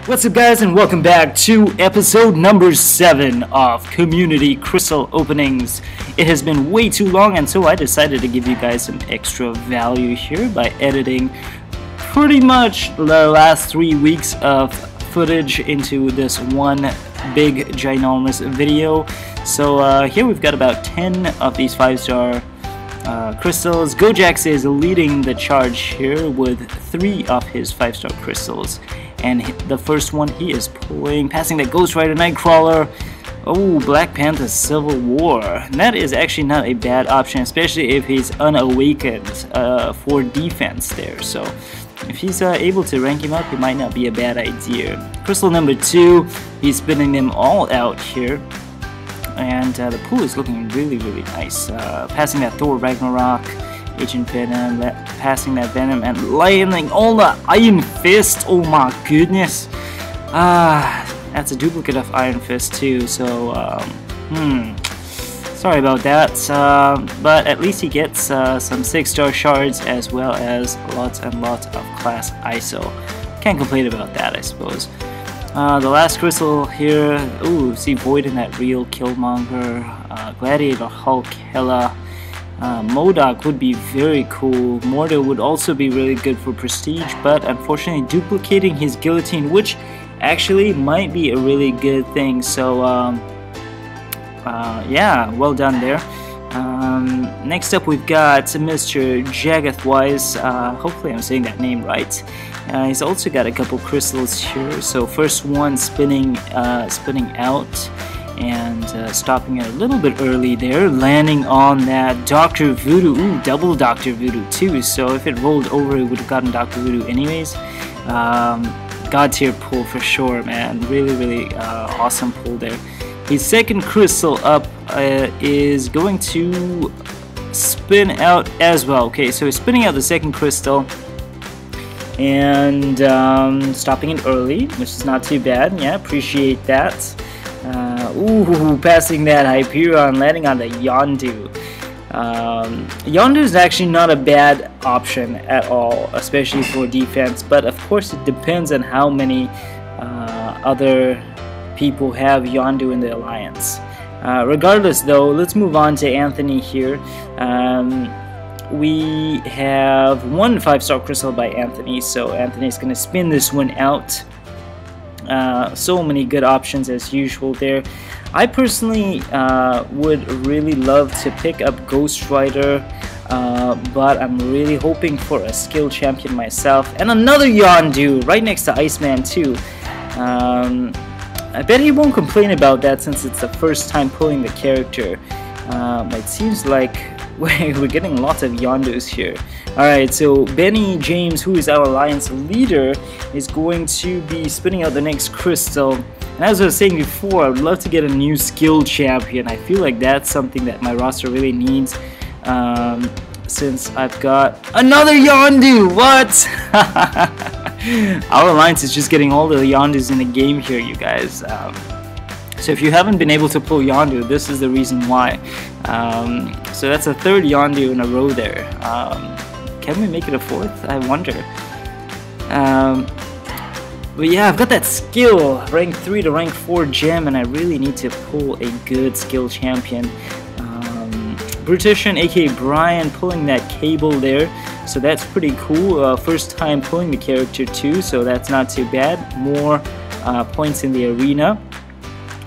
What's up, guys, and welcome back to episode number 7 of Community Crystal Openings. It has been way too long, and so I decided to give you guys some extra value here by editing pretty much the last 3 weeks of footage into this one big ginormous video. So here we've got about 10 of these 5-star crystals. GoJacks is leading the charge here with 3 of his 5-star crystals. And the first one he is pulling, passing that Ghost Rider Nightcrawler. Oh, Black Panther Civil War. And that is actually not a bad option, especially if he's unawakened for defense there. So if he's able to rank him up, it might not be a bad idea. Crystal number 2, he's spinning them all out here. And the pool is looking really nice. Passing that Thor Ragnarok, Agent Venom, passing that Venom, and landing all the Iron Fist. Oh my goodness. That's a duplicate of Iron Fist too, so sorry about that, but at least he gets some 6-star shards as well as lots and lots of class ISO. Can't complain about that, I suppose. The last crystal here, ooh, see Void in that real Killmonger, Gladiator Hulk Hela. MODOK would be very cool. Mordo would also be really good for prestige, but unfortunately duplicating his guillotine, which actually might be a really good thing. So yeah, well done there. Next up we've got Mr. Jagathwise. Hopefully I'm saying that name right. He's also got a couple crystals here. So first one spinning out and stopping it a little bit early there, landing on that Dr. Voodoo. Ooh, double Dr. Voodoo too, so if it rolled over it would have gotten Dr. Voodoo anyways. God tier pull for sure, man. Really awesome pull there. His second crystal up is going to spin out as well. Okay, so he's spinning out the second crystal and stopping it early, which is not too bad. Yeah, appreciate that. Ooh, passing that Hyperion, landing on the Yondu. Yondu is actually not a bad option at all, especially for defense, but of course it depends on how many other people have Yondu in the alliance. Regardless though, let's move on to Anthony here. We have one 5-star crystal by Anthony, so Anthony's gonna spin this one out. So many good options as usual there. I personally would really love to pick up Ghost Rider, but I'm really hoping for a skill champion myself. And another Yondu right next to Iceman too. I bet he won't complain about that since it's the first time pulling the character. It seems like we're getting lots of Yondus here. Alright, so Benny James, who is our alliance leader, is going to be spinning out the next crystal. And as I was saying before, I would love to get a new skill champion. I feel like that's something that my roster really needs, since I've got another Yondu. What? Our alliance is just getting all the Yondus in the game here, you guys. So if you haven't been able to pull Yondu, this is the reason why. So that's a 3rd Yondu in a row there. Can we make it a 4th? I wonder. But yeah, I've got that skill, rank 3 to rank 4 gem, and I really need to pull a good skill champion. Brutician, aka Brian, pulling that Cable there, so that's pretty cool. First time pulling the character too, so that's not too bad. More points in the arena.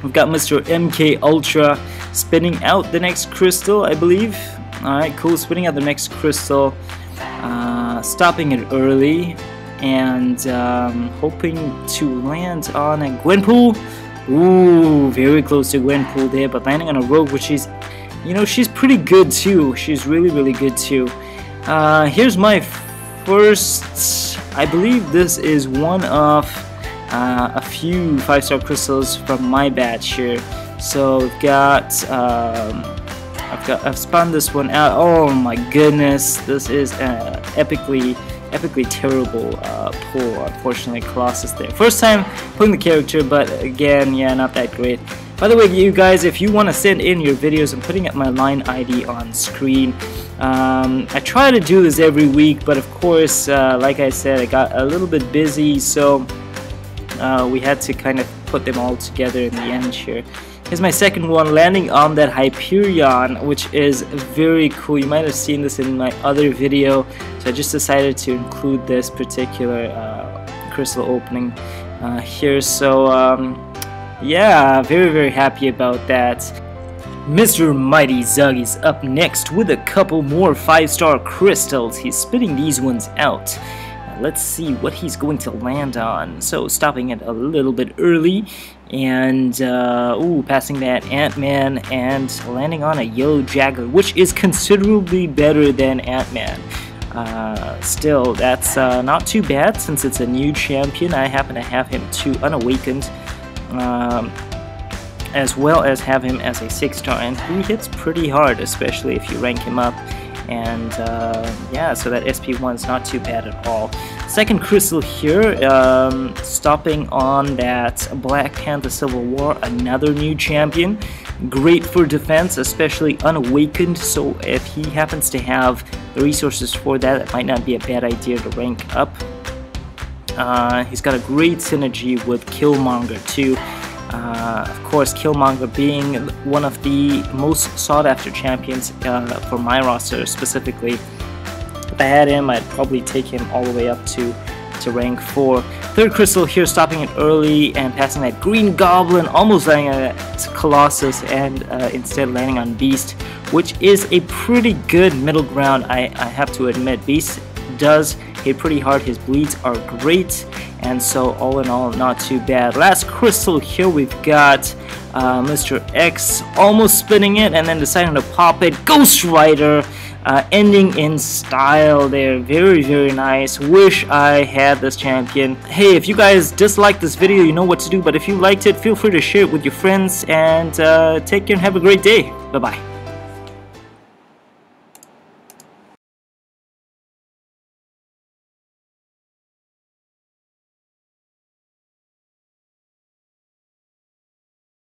We've got Mr. MK Ultra spinning out the next crystal, I believe. Alright, cool, spinning out the next crystal, stopping it early, and hoping to land on a Gwenpool. Ooh, very close to Gwenpool there, but landing on a Rogue, which is, you know, she's pretty good too. She's really good too. Here's my first, I believe this is one of a few 5-star crystals from my batch here. So we've got I've spun this one out. Oh my goodness, this is epically terrible pull. Unfortunately, Colossus there. First time pulling the character, but again, yeah, not that great. By the way, you guys, if you want to send in your videos, I'm putting up my line ID on screen. I try to do this every week, but of course, like I said, I got a little bit busy, so we had to kind of put them all together in the end here. Here's my second one, landing on that Hyperion, which is very cool. You might have seen this in my other video, so I just decided to include this particular crystal opening here. So yeah, very happy about that. Mr. Mightyzug is up next with a couple more 5-star crystals. He's spitting these ones out. Let's see what he's going to land on. So stopping it a little bit early, and ooh, passing that Ant-Man and landing on a yellow Jagger, which is considerably better than Ant-Man. Still, that's not too bad since it's a new champion. I happen to have him too unawakened, as well as have him as a 6-star, and he hits pretty hard, especially if you rank him up. And yeah, so that SP1 is not too bad at all. Second crystal here, stopping on that Black Panther Civil War, another new champion. Great for defense, especially unawakened, so if he happens to have the resources for that, it might not be a bad idea to rank up. He's got a great synergy with Killmonger too. Of course, Killmonger being one of the most sought after champions for my roster specifically. If I had him, I'd probably take him all the way up to rank 4. Third crystal here, stopping it early and passing that Green Goblin, almost landing at Colossus, and instead landing on Beast, which is a pretty good middle ground, I have to admit. Beast does hit pretty hard, his bleeds are great, and so all in all, not too bad. Last crystal here, we've got Mr. X almost spinning it and then deciding to pop it. Ghost Rider, ending in style there. Very nice. Wish I had this champion. Hey, if you guys disliked this video, you know what to do, but if you liked it, feel free to share it with your friends, and take care and have a great day. Bye bye.